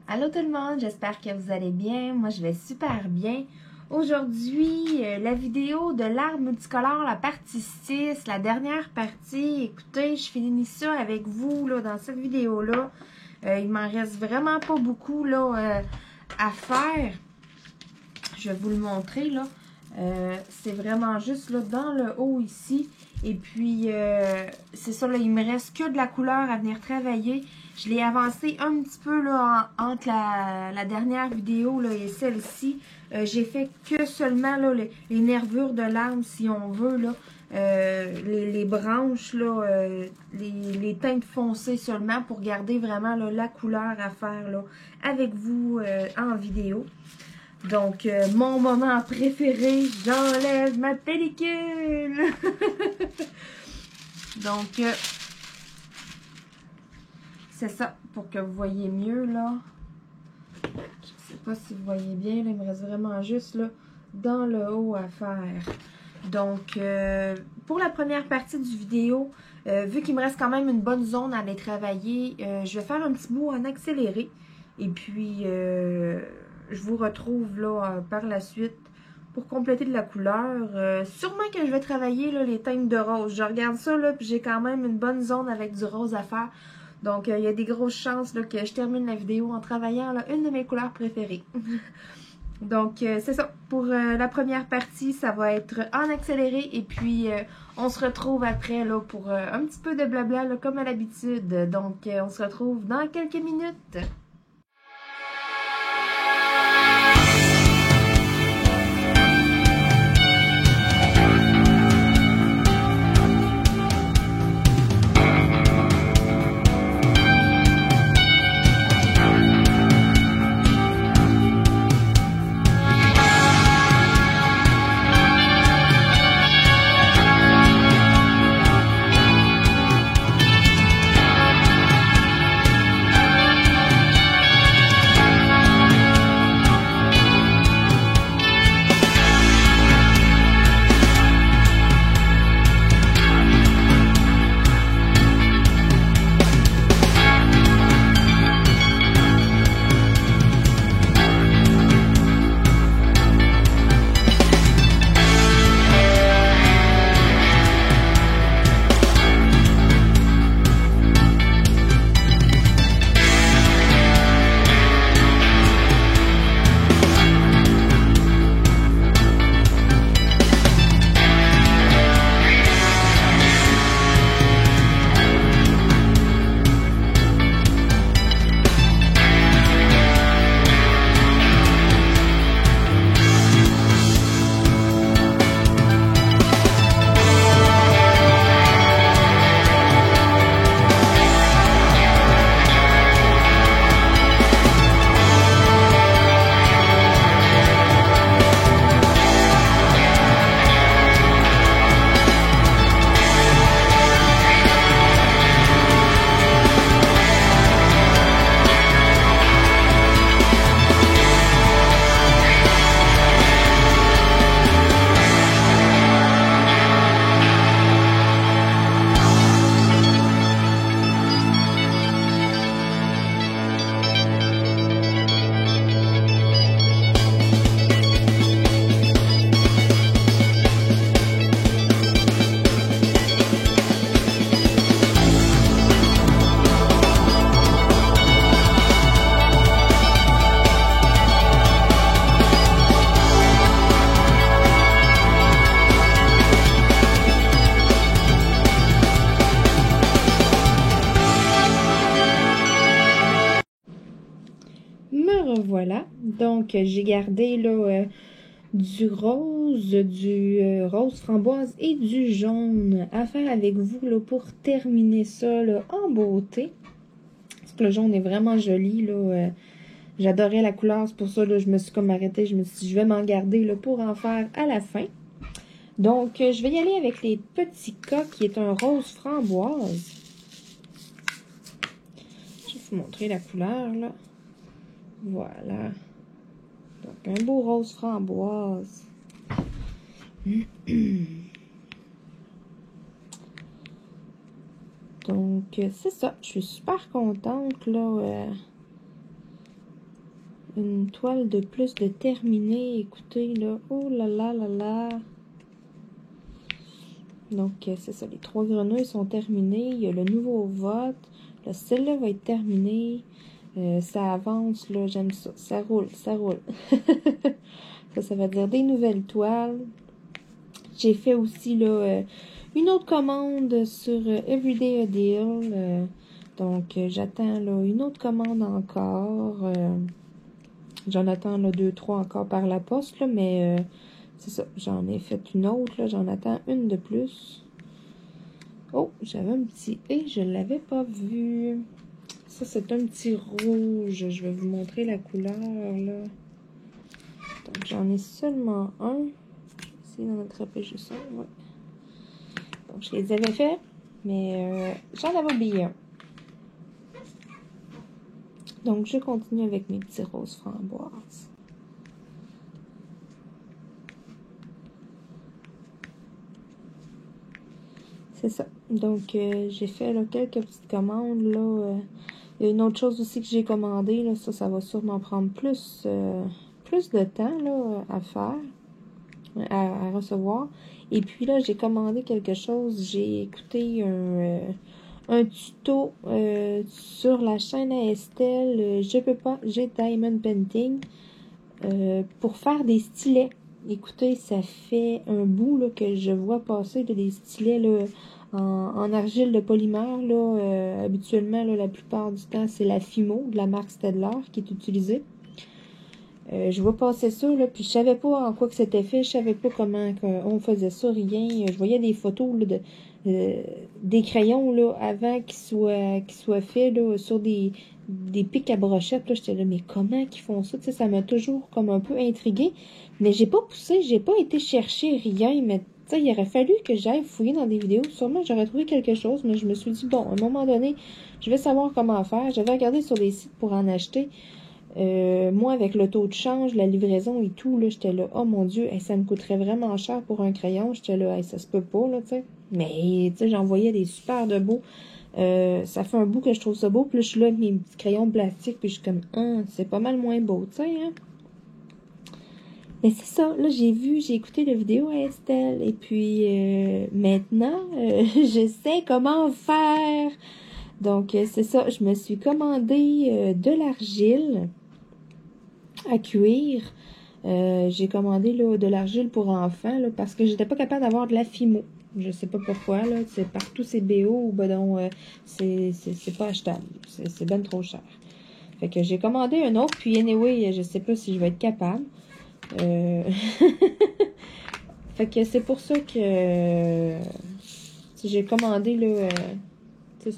Allô tout le monde, j'espère que vous allez bien. Moi, je vais super bien. Aujourd'hui, la vidéo de l'art multicolore, la partie 6, la dernière partie. Écoutez, je finis ça avec vous là, dans cette vidéo-là. Il m'en reste vraiment pas beaucoup là, à faire. Je vais vous le montrer là. C'est vraiment juste là dans le haut ici. Et puis, c'est ça, là, il me reste que de la couleur à venir travailler. Je l'ai avancé un petit peu là, entre la dernière vidéo là, et celle-ci. J'ai fait que seulement là, les nervures de l'arbre, si on veut, là, les branches, là, les teintes foncées seulement pour garder vraiment là, la couleur à faire là, avec vous en vidéo. Donc, mon moment préféré, j'enlève ma pellicule! Donc, c'est ça, pour que vous voyez mieux, là. Je sais pas si vous voyez bien, là, il me reste vraiment juste, là, dans le haut à faire. Donc, pour la première partie du vidéo, vu qu'il me reste quand même une bonne zone à aller travailler, je vais faire un petit bout en accéléré. Et puis, je vous retrouve là par la suite pour compléter de la couleur. Sûrement que je vais travailler là, les teintes de rose. Je regarde ça, là, puis j'ai quand même une bonne zone avec du rose à faire. Donc, il y a des grosses chances là, que je termine la vidéo en travaillant là, une de mes couleurs préférées. Donc, c'est ça. Pour la première partie, ça va être en accéléré. Et puis, on se retrouve après là, pour un petit peu de blabla, là, comme à l'habitude. Donc, on se retrouve dans quelques minutes. Voilà, donc j'ai gardé là du rose framboise et du jaune à faire avec vous là, pour terminer ça là, en beauté. Parce que le jaune est vraiment joli là. J'adorais la couleur, c'est pour ça là, je me suis comme arrêtée. Je me suis dit, je vais m'en garder là, pour en faire à la fin. Donc, je vais y aller avec les petits cas qui est un rose framboise. Je vais vous montrer la couleur là. Voilà. Donc, un beau rose framboise. Donc, c'est ça. Je suis super contente, là, une toile de plus de terminée. Écoutez, là, oh là là là là. Donc, c'est ça, les 3 grenouilles sont terminées. Il y a le nouveau vote. Là, celle-là va être terminée. Ça avance, là, j'aime ça. Ça roule, ça roule. Ça va dire des nouvelles toiles. J'ai fait aussi, là, une autre commande sur Everyday a Deal. Donc, j'attends, là, une autre commande encore. J'en attends, là, 2, 3 encore par la poste, là, mais... c'est ça, j'en ai fait une autre, là, j'en attends une de plus. Oh, j'avais un petit et je ne l'avais pas vu. Ça, c'est un petit rouge. Je vais vous montrer la couleur, là. Donc, j'en ai seulement un. Je vais essayer d'en attraper juste un, ouais. Donc, je les avais fait, mais j'en avais oublié un. Donc, je continue avec mes petits roses framboises. C'est ça. Donc, j'ai fait là, quelques petites commandes. Là, il y a une autre chose aussi que j'ai commandé. Là, ça va sûrement prendre plus de temps là, à faire, à recevoir. Et puis là, j'ai commandé quelque chose. J'ai écouté un tuto sur la chaîne à Estelle. Je peux pas, j'ai Diamond Painting pour faire des stylets. Écoutez, ça fait un bout là, que je vois passer là, des stylets là, en argile de polymère. Là, habituellement, là, la plupart du temps, c'est la Fimo de la marque Staedtler qui est utilisée. Je vois passer ça, là, puis je savais pas en quoi que c'était fait, je savais pas comment on faisait ça, rien. Je voyais des photos là, des crayons là, avant qu'ils soient faits là, sur des pics à brochettes. Là, j'étais là, mais comment qu'ils font ça? Tu sais, ça m'a toujours comme un peu intriguée. Mais j'ai pas poussé, j'ai pas été chercher rien, mais tu sais, il aurait fallu que j'aille fouiller dans des vidéos. Sûrement, j'aurais trouvé quelque chose, mais je me suis dit, bon, à un moment donné, je vais savoir comment faire. J'avais regardé sur des sites pour en acheter. Moi, avec le taux de change, la livraison et tout, là, j'étais là, oh mon Dieu, ça me coûterait vraiment cher pour un crayon. J'étais là, ça se peut pas, là, tu sais. Mais, tu sais, j'en voyais des super de beaux. Ça fait un bout que je trouve ça beau. Puis là, je suis là avec mes petits crayons plastiques, puis je suis comme, c'est pas mal moins beau, tu sais, hein. Mais c'est ça, là, j'ai écouté la vidéo à Estelle. Et puis, maintenant, je sais comment faire. Donc, c'est ça, je me suis commandé de l'argile à cuire. J'ai commandé là, de l'argile pour enfants là, parce que j'étais pas capable d'avoir de la Fimo. Je sais pas pourquoi, là. C'est partout c'est BO ou ben donc c'est pas achetable. C'est ben trop cher. Fait que j'ai commandé un autre, puis anyway, je sais pas si je vais être capable. Fait que c'est pour ça que j'ai commandé là.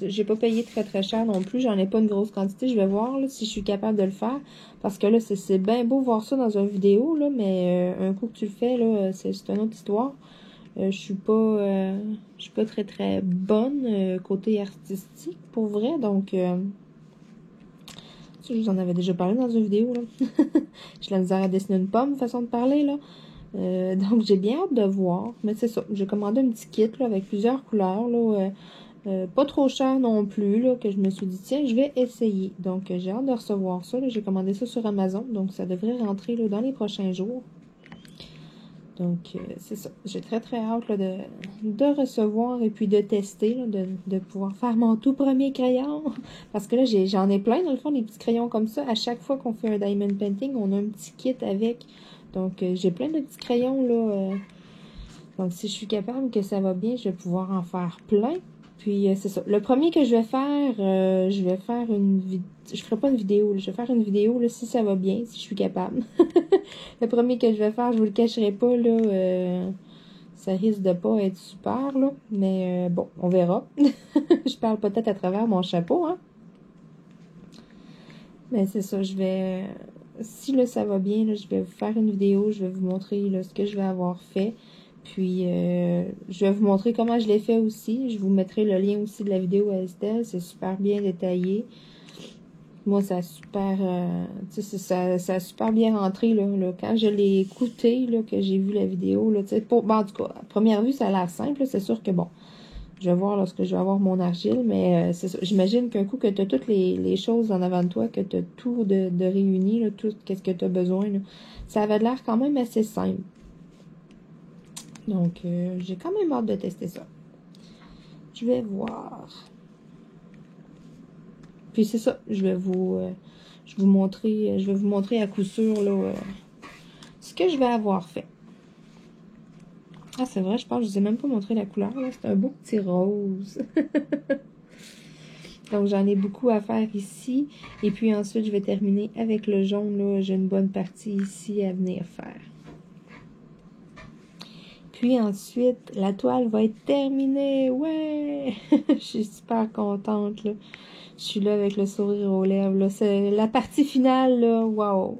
J'ai pas payé très très cher non plus. J'en ai pas une grosse quantité. Je vais voir là, si je suis capable de le faire. Parce que là, c'est bien beau voir ça dans une vidéo, là, mais un coup que tu le fais, là, c'est une autre histoire. Je suis pas très très bonne côté artistique pour vrai. Donc je vous en avais déjà parlé dans une vidéo. Là. J'ai la misère à dessiner une pomme, façon de parler là. Donc j'ai bien hâte de voir. Mais c'est ça. J'ai commandé un petit kit là, avec plusieurs couleurs là. Pas trop cher non plus, là, que je me suis dit, tiens, je vais essayer. Donc, j'ai hâte de recevoir ça. J'ai commandé ça sur Amazon, donc ça devrait rentrer là, dans les prochains jours. Donc, c'est ça. J'ai très, très hâte là, de recevoir et puis de tester, là, de pouvoir faire mon tout premier crayon. Parce que là, j'en ai plein, dans le fond, des petits crayons comme ça. À chaque fois qu'on fait un diamond painting, on a un petit kit avec. Donc, j'ai plein de petits crayons, là. Donc, si je suis capable que ça va bien, je vais pouvoir en faire plein. Puis, c'est ça. Le premier que je vais faire je ferai pas une vidéo, là. Je vais faire une vidéo, là, si ça va bien, si je suis capable. Le premier que je vais faire, je vous le cacherai pas, là. Ça risque de pas être super, là. Mais, bon, on verra. Je parle peut-être à travers mon chapeau, hein. Mais c'est ça, si, là, ça va bien, là, je vais vous faire une vidéo. Je vais vous montrer, là, ce que je vais avoir fait. Puis, je vais vous montrer comment je l'ai fait aussi. Je vous mettrai le lien aussi de la vidéo à Estelle. C'est super bien détaillé. Moi, ça a super, ça a super bien rentré, là. Quand je l'ai écouté, là, que j'ai vu la vidéo, là, en tout cas, à première vue, ça a l'air simple. C'est sûr que, bon, Je vais voir lorsque je vais avoir mon argile, mais c'est ça. J'imagine qu'un coup que tu as toutes les choses en avant de toi, que tu as tout de réuni, là, tout ce que tu as besoin, là, ça avait l'air quand même assez simple. Donc, j'ai quand même hâte de tester ça. Je vais voir. Puis c'est ça, je vais vous montrer à coup sûr là, ce que je vais avoir fait. Ah, c'est vrai, je pense que je vous ai même pas montré la couleur, là. C'est un beau petit rose. Donc, j'en ai beaucoup à faire ici. Et puis ensuite, je vais terminer avec le jaune, là. J'ai une bonne partie ici à venir faire. Puis ensuite, la toile va être terminée. Ouais! Je suis super contente, là. Je suis là avec le sourire aux lèvres, là. C'est la partie finale, là. Wow!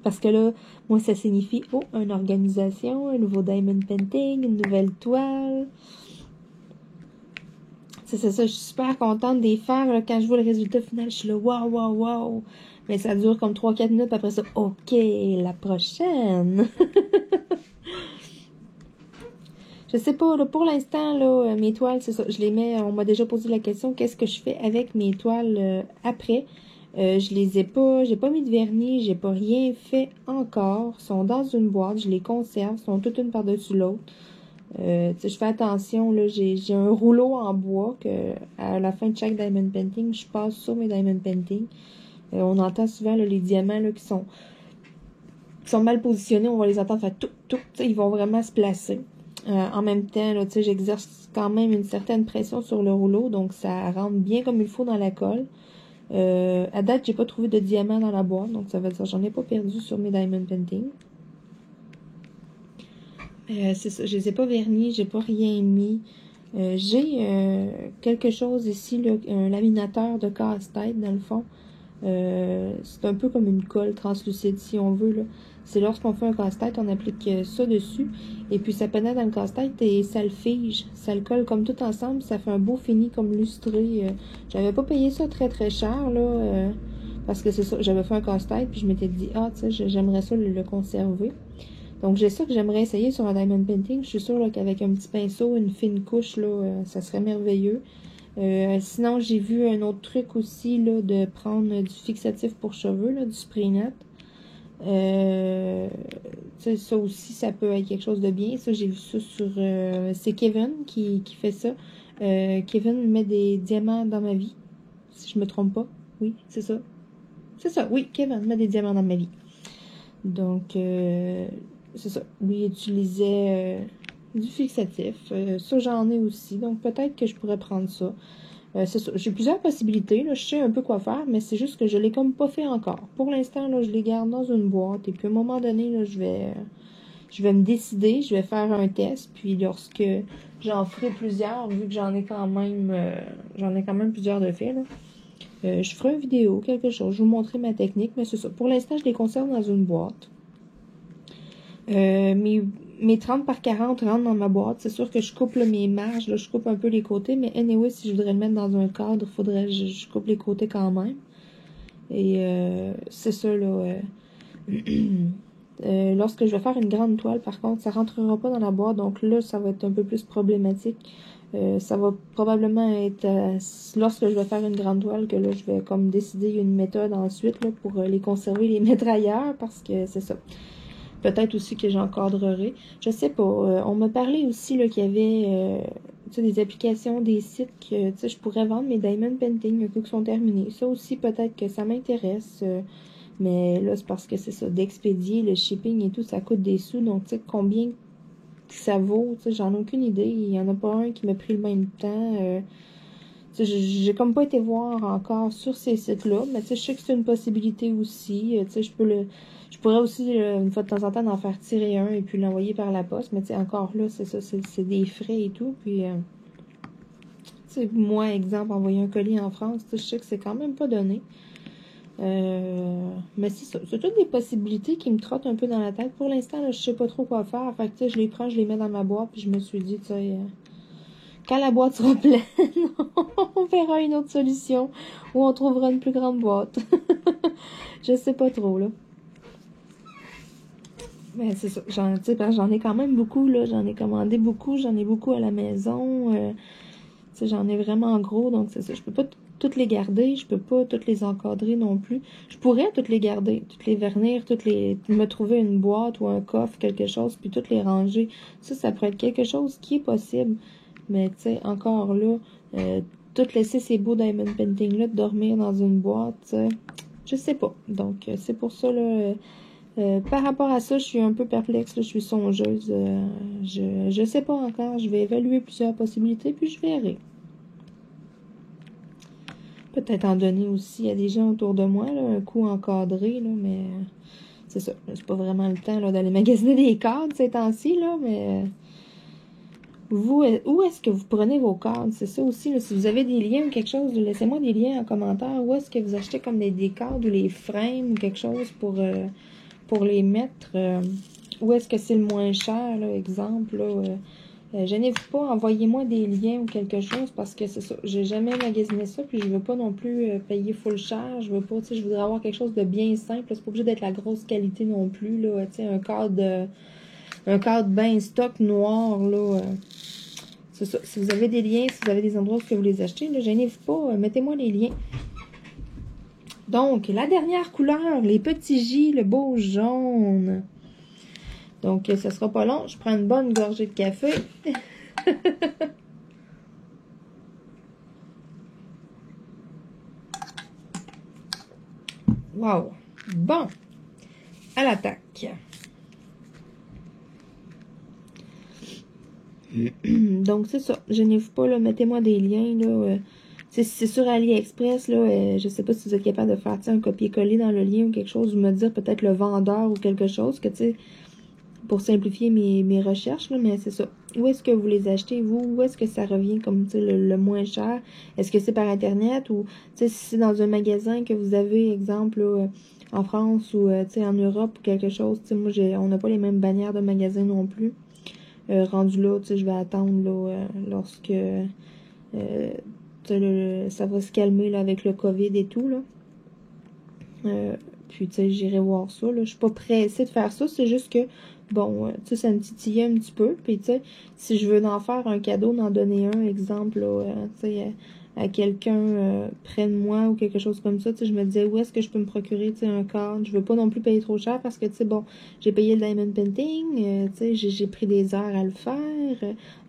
Parce que là, moi, ça signifie, oh, une organisation, un nouveau diamond painting, une nouvelle toile. C'est ça, je suis super contente de les faire. Là, quand je vois le résultat final, je suis là, waouh, waouh, waouh. Mais ça dure comme 3-4 minutes, puis après ça, ok, la prochaine. Je sais pas, là, pour l'instant, là, mes toiles, c'est ça, je les mets, on m'a déjà posé la question, qu'est-ce que je fais avec mes toiles après? Je les ai pas, j'ai pas mis de vernis, j'ai pas rien fait encore. Ils sont dans une boîte, je les conserve, ils sont toutes une par-dessus l'autre. Je fais attention, là, j'ai un rouleau en bois que à la fin de chaque diamond painting, je passe sur mes diamond painting. On entend souvent là, les diamants là, qui sont mal positionnés, on va les entendre faire tout, tout, ils vont vraiment se placer. En même temps, là, j'exerce quand même une certaine pression sur le rouleau, donc ça rentre bien comme il faut dans la colle. À date, j'ai pas trouvé de diamant dans la boîte, donc ça veut dire que j'en ai pas perdu sur mes diamond painting. C'est ça, je les ai pas vernis, j'ai pas rien mis. J'ai quelque chose ici, là, un laminateur de casse-tête dans le fond. C'est un peu comme une colle translucide si on veut, là. C'est lorsqu'on fait un casse-tête, on applique ça dessus. Et puis ça pénètre dans le casse-tête et ça le fige. Ça le colle comme tout ensemble. Ça fait un beau fini comme lustré. J'avais pas payé ça très très cher, là. Parce que c'est ça, j'avais fait un casse-tête. Puis je m'étais dit, ah, tu sais, j'aimerais ça le conserver. Donc j'ai ça que j'aimerais essayer sur un diamond painting. Je suis sûre là, qu'avec un petit pinceau, une fine couche, là, ça serait merveilleux. Sinon, j'ai vu un autre truc aussi, là, de prendre du fixatif pour cheveux, là, du spray net. Ça aussi, ça peut être quelque chose de bien. Ça, j'ai vu ça sur... c'est Kevin qui fait ça. Kevin met des diamants dans ma vie, si je me trompe pas. Oui, c'est ça. C'est ça, oui, Kevin met des diamants dans ma vie. Donc, c'est ça. Lui utilisait du fixatif. Ça, j'en ai aussi. Donc, peut-être que je pourrais prendre ça. C'est ça. J'ai plusieurs possibilités. Là. Je sais un peu quoi faire, mais c'est juste que je l'ai comme pas fait encore. Pour l'instant, là, je les garde dans une boîte. Et puis, à un moment donné, là, je vais me décider. Je vais faire un test. Puis, lorsque j'en ferai plusieurs, vu que j'en ai quand même plusieurs de faits, là, je ferai une vidéo, quelque chose. Je vais vous montrer ma technique, mais c'est ça. Pour l'instant, je les conserve dans une boîte. Mes 30 par 40 rentrent dans ma boîte. C'est sûr que je coupe là, mes marges. Là, je coupe un peu les côtés. Mais anyway, si je voudrais le mettre dans un cadre, il faudrait que je coupe les côtés quand même. Et c'est ça, là. Lorsque je vais faire une grande toile, par contre, ça rentrera pas dans la boîte. Donc là, ça va être un peu plus problématique. Ça va probablement être lorsque je vais faire une grande toile que là, je vais comme décider une méthode ensuite là, pour les conserver, les mettre ailleurs. Parce que c'est ça. Peut-être aussi que j'encadrerai. Je sais pas. On m'a parlé aussi là qu'il y avait des applications, des sites que je pourrais vendre mes diamond painting un coup qui sont terminés. Ça aussi, peut-être que ça m'intéresse. Mais là, c'est parce que c'est ça. D'expédier, le shipping et tout, ça coûte des sous. Donc, tu sais, combien ça vaut, j'en ai aucune idée. Il y en a pas un qui m'a pris le même temps. J'ai comme pas été voir encore sur ces sites-là. Mais je sais que c'est une possibilité aussi. Je pourrais aussi, une fois de temps en temps, en faire tirer un et puis l'envoyer par la poste. Mais encore là, c'est ça, c'est des frais et tout. Puis, moi, exemple, envoyer un colis en France, je sais que c'est quand même pas donné. Mais c'est ça. C'est toutes des possibilités qui me trottent un peu dans la tête. Pour l'instant, je sais pas trop quoi faire. Fait que, je les prends, je les mets dans ma boîte. Puis je me suis dit, quand la boîte sera pleine, on verra une autre solution. Ou on trouvera une plus grande boîte. Je sais pas trop, là. Mais c'est ça, j'en ai quand même beaucoup, là. J'en ai commandé beaucoup, j'en ai beaucoup à la maison. sais, j'en ai vraiment gros, donc c'est ça. Je peux pas toutes les garder, je peux pas toutes les encadrer non plus. Je pourrais toutes les garder, toutes les vernir, me trouver une boîte ou un coffre, quelque chose, puis toutes les ranger. Ça pourrait être quelque chose qui est possible. Mais tu sais, encore là, tout laisser ces beaux diamond painting-là dormir dans une boîte, tu sais, je sais pas. Donc, c'est pour ça, là, par rapport à ça, je suis un peu perplexe, là, je suis songeuse. Je sais pas encore, je vais évaluer plusieurs possibilités, puis je verrai. Peut-être en donner aussi à des gens autour de moi, là, un coup encadré, là, mais c'est ça. C'est pas vraiment le temps là, d'aller magasiner des cadres ces temps-ci, là, mais vous, où est-ce que vous prenez vos cadres? C'est ça aussi, là, si vous avez des liens ou quelque chose, laissez-moi des liens en commentaire. Où est-ce que vous achetez comme des cadres ou les frames ou quelque chose pour les mettre? Où est-ce que c'est le moins cher, là, exemple, là, gênez-vous pas, envoyez-moi des liens ou quelque chose parce que c'est ça, j'ai jamais magasiné ça puis je veux pas non plus payer full cher, je veux pas, tu sais, je voudrais avoir quelque chose de bien simple, c'est pas obligé d'être la grosse qualité non plus, là, tu sais, un cadre bien stock noir, là, c'est ça, si vous avez des liens, si vous avez des endroits où vous les achetez, là, gênez-vous pas, mettez-moi les liens. Donc, la dernière couleur, les petits J, le beau jaune. Donc, ça sera pas long, je prends une bonne gorgée de café. Wow! Bon! À l'attaque. Donc, c'est ça. Gênez-vous pas, là. Mettez-moi des liens, là. C'est sur AliExpress, là. Je sais pas si vous êtes capable de faire un copier-coller dans le lien ou quelque chose, ou me dire peut-être le vendeur ou quelque chose, que tu sais, pour simplifier mes recherches, là. Mais c'est ça. Où est-ce que vous les achetez, vous? Où est-ce que ça revient comme, tu sais, le moins cher? Est-ce que c'est par Internet ou, tu sais, si c'est dans un magasin que vous avez, exemple, là, en France ou, tu sais, en Europe ou quelque chose, tu sais, moi, on n'a pas les mêmes bannières de magasins non plus. Rendu là, tu sais, je vais attendre, là, lorsque, ça va se calmer, là, avec le COVID et tout, là. Puis, tu sais, j'irai voir ça, là. Je suis pas pressée de faire ça, c'est juste que, bon, tu sais, ça me titillait un petit peu. Puis, tu sais, si je veux en faire un cadeau, d'en donner un, exemple, là, tu sais, à quelqu'un près de moi ou quelque chose comme ça, tu sais, je me disais, où est-ce que je peux me procurer, tu sais, un cadre? Je veux pas non plus payer trop cher parce que, tu sais, bon, j'ai payé le diamond painting, tu sais, j'ai pris des heures à le faire.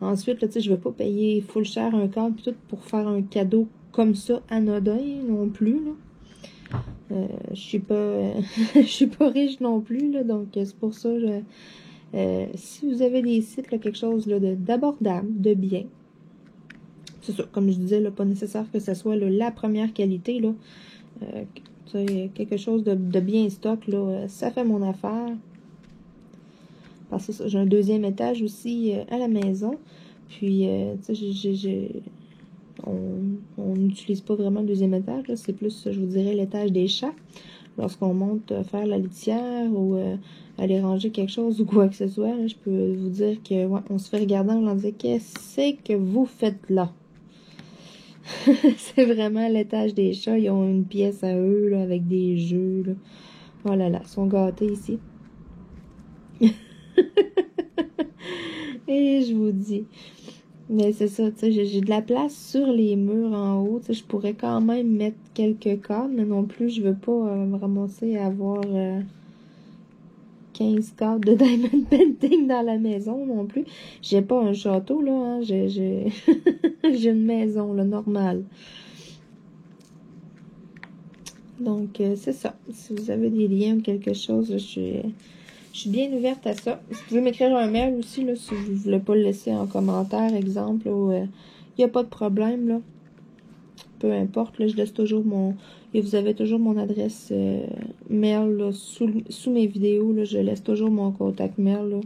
Ensuite, là, tu sais, je veux pas payer full cher un cadre, puis tout pour faire un cadeau comme ça, anodin non plus, là. Je suis pas je suis pas riche non plus, là, donc c'est pour ça, si vous avez des sites, là, quelque chose là, d'abordable, de bien, c'est ça, comme je disais, là, pas nécessaire que ce soit là, la première qualité, là, quelque chose de bien stock, là, ça fait mon affaire. Parce que j'ai un deuxième étage aussi à la maison, puis, tu sais, on n'utilise pas vraiment le deuxième étage, c'est plus, je vous dirais, l'étage des chats. Lorsqu'on monte faire la litière ou aller ranger quelque chose ou quoi que ce soit, là, je peux vous dire que ouais, on se fait regarder, on leur dit qu'est-ce que vous faites là? C'est vraiment l'étage des chats. Ils ont une pièce à eux là, avec des jeux. Là. Oh là là, ils sont gâtés ici. Et je vous dis. Mais c'est ça, tu sais, j'ai de la place sur les murs en haut. Tu sais, je pourrais quand même mettre quelques cadres, mais non plus, je veux pas me ramasser à avoir 15 cadres de diamond painting dans la maison non plus. J'ai pas un château, là, hein. J'ai une maison, là, normale. Donc, c'est ça. Si vous avez des liens ou quelque chose, là, je suis bien ouverte à ça. Vous pouvez m'écrire un mail aussi, là, si vous voulez pas le laisser en commentaire, exemple, ou il n'y a pas de problème, là. Peu importe, là, je laisse toujours et vous avez toujours mon adresse mail, là, sous mes vidéos, là, je laisse toujours mon contact mail, là,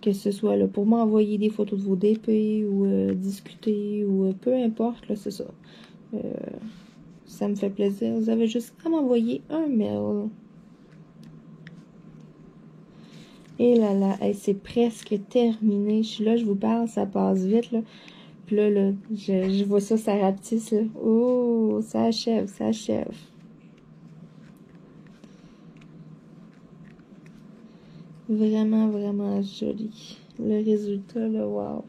que ce soit, là, pour m'envoyer des photos de vos DP, ou discuter, ou peu importe, là, c'est ça. Ça me fait plaisir. Vous avez juste à m'envoyer un mail. Et là là, hey, c'est presque terminé. Je suis là, je vous parle, ça passe vite, là. Puis là, je vois ça, ça rapetisse, là. Oh, ça achève, ça achève. Vraiment, vraiment joli. Le résultat, là, wow.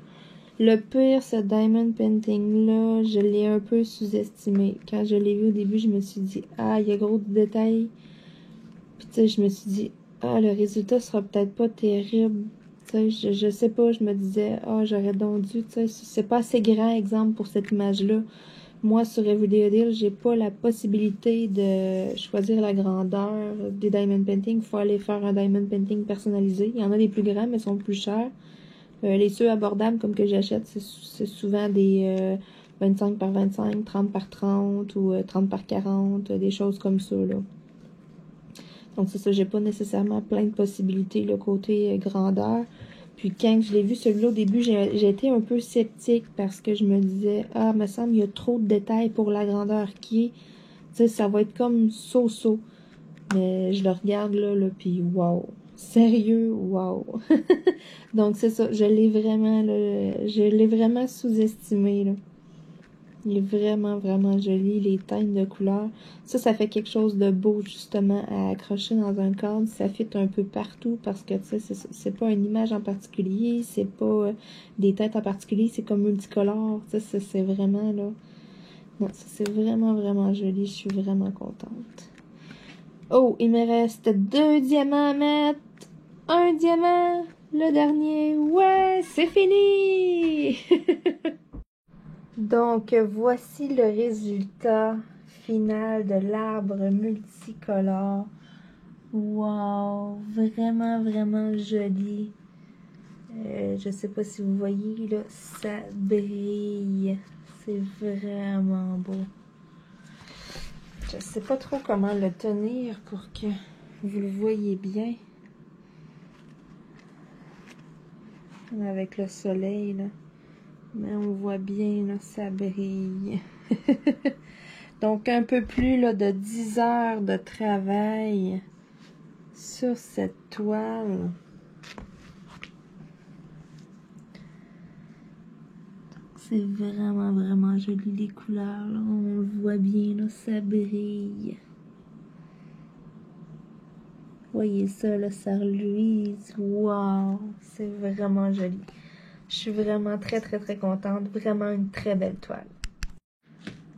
Le pire, ce diamond painting-là, je l'ai un peu sous-estimé. Quand je l'ai vu au début, je me suis dit, ah, il y a gros de détails. Puis tu sais, je me suis dit, ah, le résultat sera peut-être pas terrible. Tu sais, je sais pas, je me disais, ah, j'aurais donc dû, tu sais, c'est pas assez grand exemple pour cette image-là. Moi, sur Everyday Deal, j'ai pas la possibilité de choisir la grandeur des diamond paintings. Il faut aller faire un diamond painting personnalisé. Il y en a des plus grands, mais sont plus chers. Les ceux abordables, comme que j'achète, c'est souvent des 25 par 25, 30 par 30 ou 30 par 40, des choses comme ça, là. Donc, c'est ça, j'ai pas nécessairement plein de possibilités, le côté grandeur. Puis, quand je l'ai vu, celui-là, au début, j'ai été un peu sceptique parce que je me disais, ah, me semble, il y a trop de détails pour la grandeur qui est. Tu sais, ça va être comme so-so. Mais je le regarde, là, puis wow. Sérieux, wow. Donc, c'est ça, je l'ai vraiment sous-estimé, là. Il est vraiment, vraiment joli, les teintes de couleurs. Ça fait quelque chose de beau, justement, à accrocher dans un cadre. Ça fit un peu partout parce que, tu sais, c'est pas une image en particulier, c'est pas des teintes en particulier, c'est comme multicolore. Tu sais, c'est vraiment, là... Non, ça, c'est vraiment, vraiment joli. Je suis vraiment contente. Oh, il me reste 2 diamants à mettre. 1 diamant, le dernier. Ouais, c'est fini! Donc, voici le résultat final de l'arbre multicolore. Wow, vraiment, vraiment joli. Je sais pas si vous voyez, là, ça brille. C'est vraiment beau. Je sais pas trop comment le tenir pour que vous le voyez bien. Avec le soleil, là. Mais on voit bien, là, ça brille. Donc, un peu plus là, de 10 heures de travail sur cette toile. C'est vraiment, vraiment joli, les couleurs. Là. On le voit bien, là, ça brille. Voyez ça, là, ça reluise. Wow! C'est vraiment joli. Je suis vraiment très, très, très contente. Vraiment une très belle toile.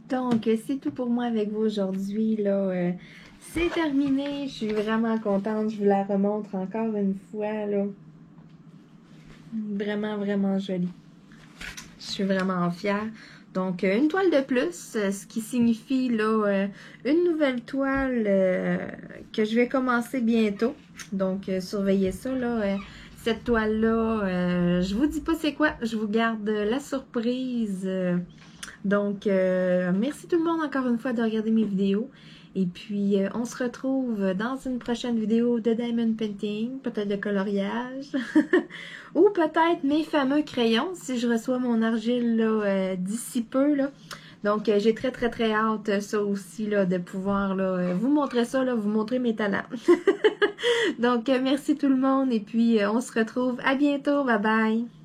Donc, c'est tout pour moi avec vous aujourd'hui. Là, c'est terminé. Je suis vraiment contente. Je vous la remontre encore une fois. Là. Vraiment, vraiment jolie. Je suis vraiment fière. Donc, une toile de plus, ce qui signifie là une nouvelle toile que je vais commencer bientôt. Donc, surveillez ça. Là, cette toile-là, je vous dis pas c'est quoi. Je vous garde la surprise. Donc, merci tout le monde encore une fois de regarder mes vidéos. Et puis, on se retrouve dans une prochaine vidéo de Diamond Painting, peut-être de coloriage, ou peut-être mes fameux crayons, si je reçois mon argile là d'ici peu. Là. Donc, j'ai très, très, très hâte, ça aussi, là, de pouvoir là, vous montrer ça, là, vous montrer mes talents. Donc, merci tout le monde, et puis on se retrouve à bientôt. Bye bye!